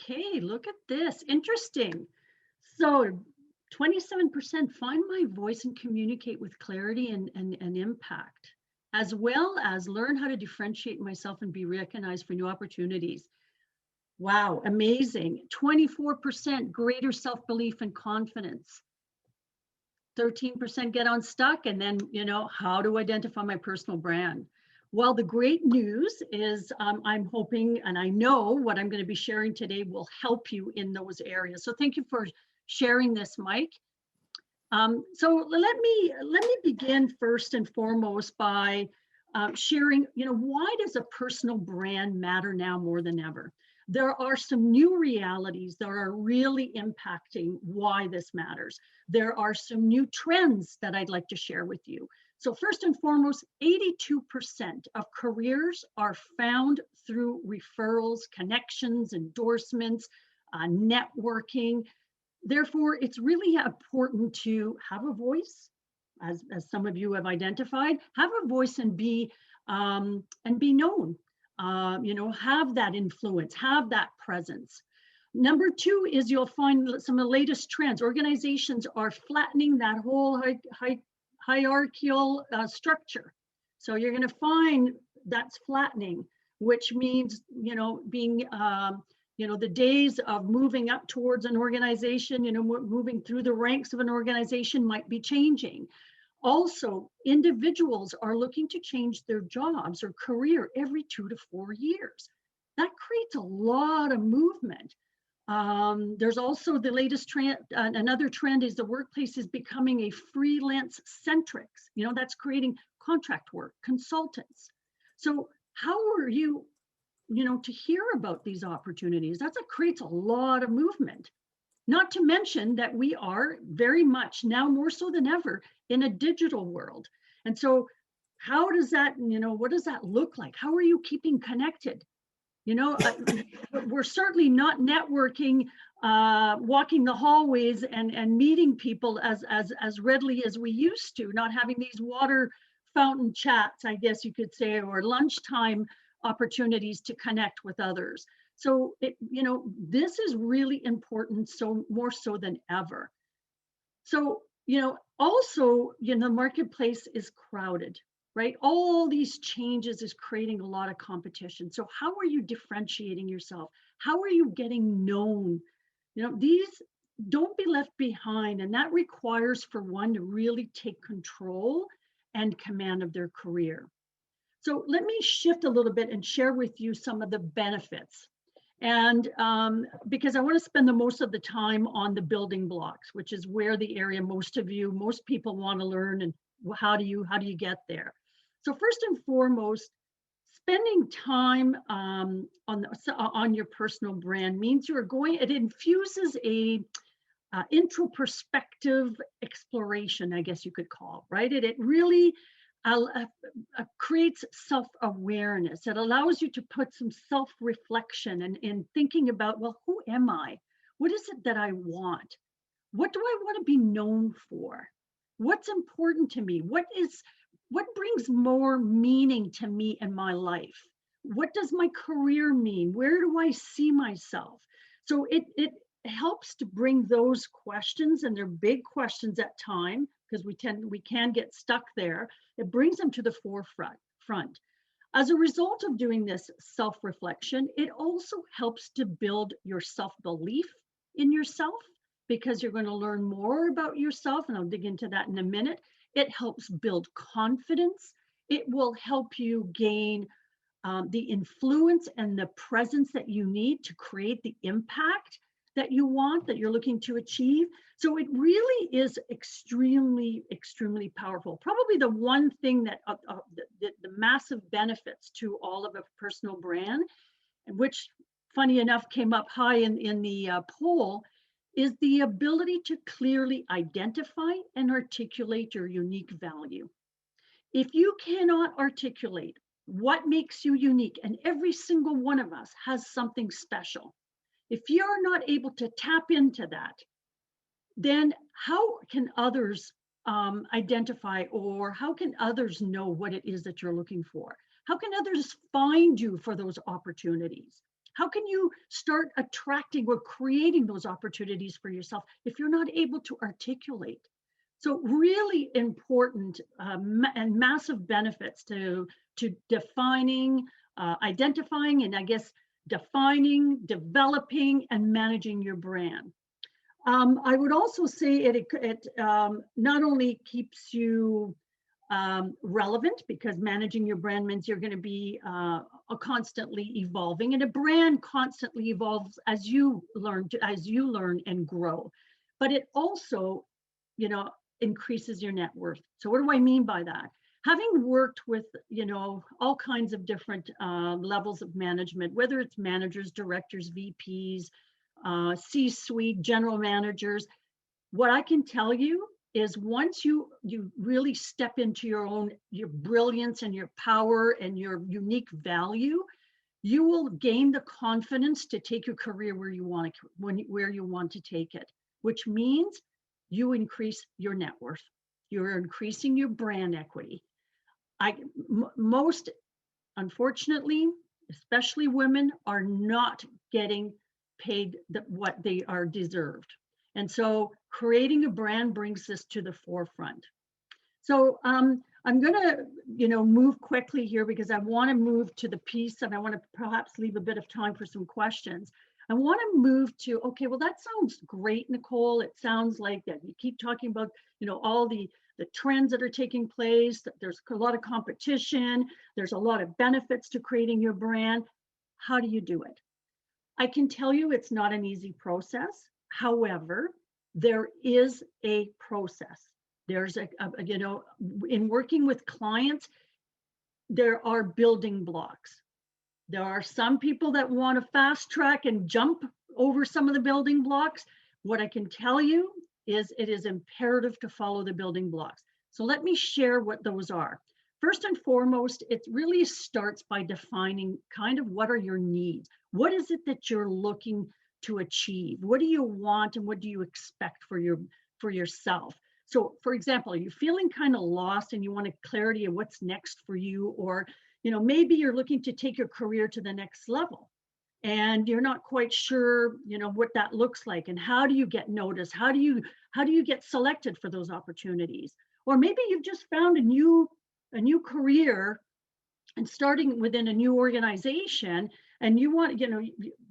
Okay, look at this. Interesting. So 27% find my voice and communicate with clarity and impact, as well as learn how to differentiate myself and be recognized for new opportunities. Wow, amazing. 24% greater self-belief and confidence. 13% get unstuck, and then, how to identify my personal brand. Well, the great news is I'm hoping, and I know what I'm going to be sharing today will help you in those areas. So thank you for sharing this, Mike. So let me begin first and foremost by sharing, why does a personal brand matter now more than ever? There are some new realities that are really impacting why this matters. There are some new trends that I'd like to share with you. So first and foremost, 82% of careers are found through referrals, connections, endorsements, networking. Therefore, it's really important to have a voice, as some of you have identified, have a voice and be known. Have that influence, have that presence. Number two is you'll find some of the latest trends. Organizations are flattening that whole hierarchical structure. So you're going to find that's flattening, which means, being the days of moving up towards an organization, moving through the ranks of an organization might be changing. Also, individuals are looking to change their jobs or career every 2 to 4 years. That creates a lot of movement. There's also the latest trend. Another trend is the workplace is becoming a freelance centric. That's creating contract work, consultants. So how are you, to hear about these opportunities? That creates a lot of movement. Not to mention that we are very much now more so than ever in a digital world. And so how does that, what does that look like? How are you keeping connected? We're certainly not networking, walking the hallways and meeting people as readily as we used to, not having these water fountain chats, I guess you could say, or lunchtime opportunities to connect with others. So, this is really important, so more so than ever. So, also, the marketplace is crowded, right? All these changes is creating a lot of competition. So how are you differentiating yourself? How are you getting known? These don't be left behind. And that requires for one to really take control and command of their career. So let me shift a little bit and share with you some of the benefits. And because I want to spend the most of the time on the building blocks, which is where the area most people want to learn, and how do you get there? So first and foremost, spending time on your personal brand means it infuses a introspective exploration, I guess you could call, right? It really creates self-awareness. It allows you to put some self-reflection and in thinking about, well, who am I? What is it that I want? What do I want to be known for? What's important to me? What brings more meaning to me in my life? What does my career mean? Where do I see myself? So it helps to bring those questions, and they're big questions at time, because we can get stuck there. It brings them to the forefront. As a result of doing this self-reflection, it also helps to build your self-belief in yourself, because you're going to learn more about yourself, and I'll dig into that in a minute. It helps build confidence. It will help you gain the influence and the presence that you need to create the impact that you want, that you're looking to achieve. So it really is extremely, extremely powerful. Probably the one thing that the massive benefits to all of a personal brand, and which funny enough came up high in the poll, is the ability to clearly identify and articulate your unique value. If you cannot articulate what makes you unique, and every single one of us has something special, if you're not able to tap into that, then how can others identify, or how can others know what it is that you're looking for? How can others find you for those opportunities? How can you start attracting or creating those opportunities for yourself if you're not able to articulate? So really important and massive benefits to defining, identifying, and I guess defining, developing, and managing your brand. I would also say it not only keeps you relevant, because managing your brand means you're going to be constantly evolving, and a brand constantly evolves as you learn and grow. But it also, you know, increases your net worth. So what do I mean by that? Having worked with, you know, all kinds of different levels of management, whether it's managers, directors, VPs, C-suite, general managers, what I can tell you is once you really step into your brilliance and your power and your unique value, you will gain the confidence to take your career where you want to take it, which means you increase your net worth. You're increasing your brand equity. Most, unfortunately, especially women, are not getting paid what they are deserved. And so creating a brand brings this to the forefront. So I'm going to, you know, move quickly here because I want to move to the piece, and I want to perhaps leave a bit of time for some questions. I want to move to, okay, well, that sounds great, Nicole. It sounds like that you keep talking about, you know, all the trends that are taking place, that there's a lot of competition, there's a lot of benefits to creating your brand. How do you do it? I can tell you it's not an easy process. However, there is a process. There's you know, in working with clients, there are building blocks. There are some people that want to fast track and jump over some of the building blocks. What I can tell you is it is imperative to follow the building blocks. So let me share what those are. First and foremost, it really starts by defining kind of what are your needs. What is it that you're looking to achieve? What do you want and what do you expect for yourself? So for example, are you feeling kind of lost and you want clarity of what's next for you? Or, you know, maybe you're looking to take your career to the next level and you're not quite sure, you know, what that looks like and how do you get noticed? How do you get selected for those opportunities? Or maybe you've just found a new career and starting within a new organization, and you want, you know,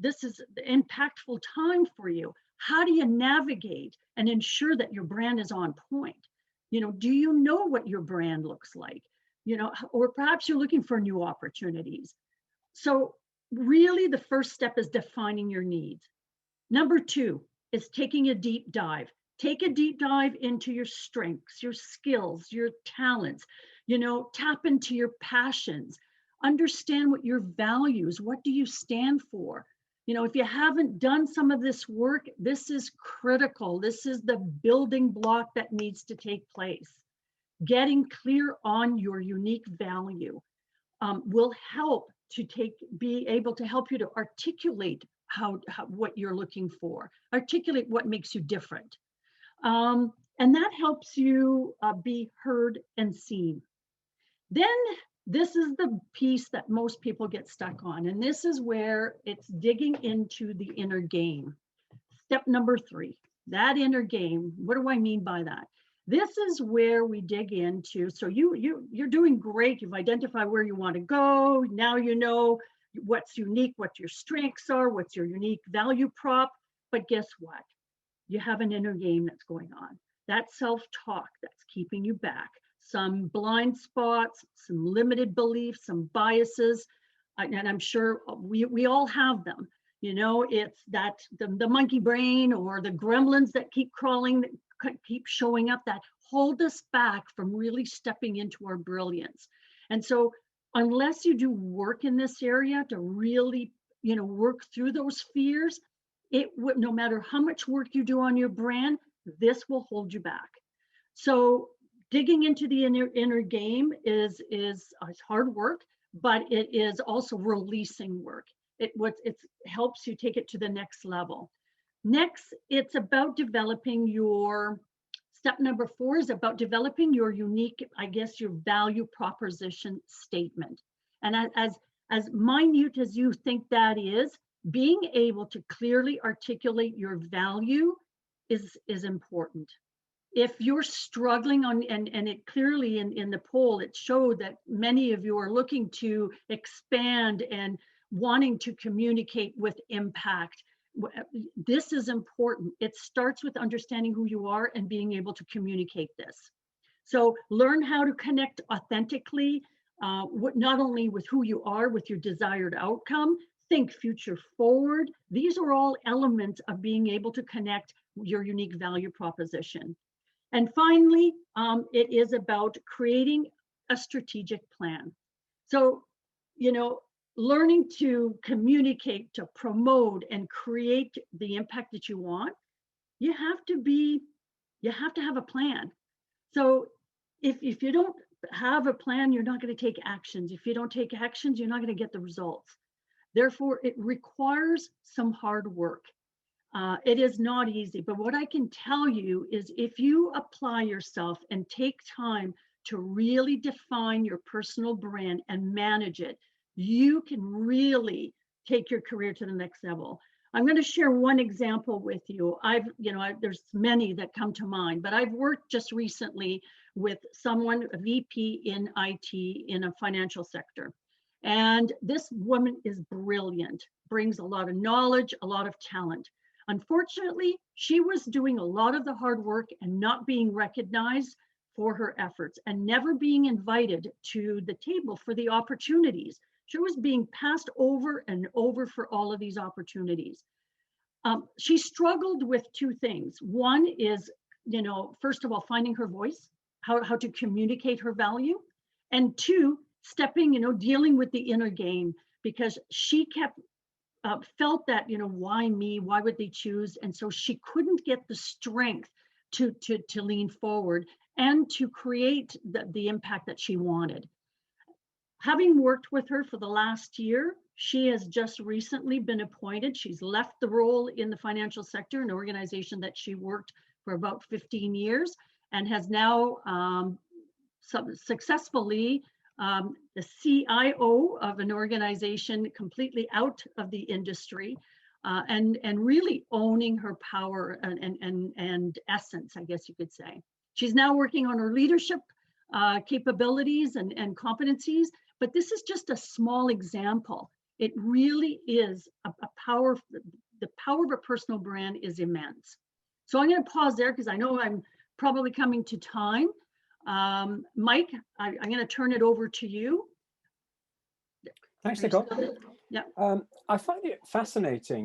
this is the impactful time for you. How do you navigate and ensure that your brand is on point? You know, do you know what your brand looks like? You know, or perhaps you're looking for new opportunities. So really the first step is defining your needs. Number two is taking a deep dive. Take a deep dive into your strengths, your skills, your talents, you know, tap into your passions, understand what your values, what do you stand for? You know, if you haven't done some of this work, this is critical. This is the building block that needs to take place. Getting clear on your unique value will help to be able to help you to articulate what you're looking for, articulate what makes you different. And that helps you be heard and seen. Then this is the piece that most people get stuck on. And this is where it's digging into the inner game. Step number 3, that inner game. What do I mean by that? This is where we dig into. So you're doing great. You've identified where you want to go. Now you know what's unique, what your strengths are, what's your unique value prop. But guess what? You have an inner game that's going on. That self-talk that's keeping you back. Some blind spots, some limited beliefs, some biases, and I'm sure we all have them. You know, it's that the monkey brain or the gremlins that keep crawling, that keep showing up, that hold us back from really stepping into our brilliance. And so unless you do work in this area to really, you know, work through those fears, no matter how much work you do on your brand, this will hold you back. So digging into the inner game is hard work, but it is also releasing work. It helps you take it to the next level. Next, it's about developing step number 4 is about developing your unique, I guess, your value proposition statement. And as minute as you think that is, being able to clearly articulate your value is important. If you're struggling on, and it clearly in the poll, it showed that many of you are looking to expand and wanting to communicate with impact. This is important. It starts with understanding who you are and being able to communicate this. So learn how to connect authentically, not only with who you are, with your desired outcome, think future forward. These are all elements of being able to connect your unique value proposition. And finally, it is about creating a strategic plan. So, learning to communicate, to promote, and create the impact that you want, you have to have a plan. So if you don't have a plan, you're not going to take actions. If you don't take actions, you're not going to get the results. Therefore, it requires some hard work. It is not easy, but what I can tell you is if you apply yourself and take time to really define your personal brand and manage it, you can really take your career to the next level. I'm going to share one example with you. There's many that come to mind, but I've worked just recently with someone, a VP in IT in a financial sector. And this woman is brilliant, brings a lot of knowledge, a lot of talent. Unfortunately, she was doing a lot of the hard work and not being recognized for her efforts and never being invited to the table for the opportunities. She was being passed over and over for all of these opportunities. She struggled with two things. One is, first of all, finding her voice, how to communicate her value. And two, dealing with the inner game, because she kept felt that, why me? Why would they choose? And so she couldn't get the strength to lean forward and to create the impact that she wanted. Having worked with her for the last year, she has just recently been appointed. She's left the role in the financial sector, an organization that she worked for about 15 years, and has now successfully the CIO of an organization completely out of the industry, and really owning her power and essence, I guess you could say. She's now working on her leadership capabilities and competencies, but this is just a small example. It really is a power. The power of a personal brand is immense. So I'm going to pause there because I know I'm probably coming to time. Mike, I'm going to turn it over to you. Thanks, Nicole. Yeah. I find it fascinating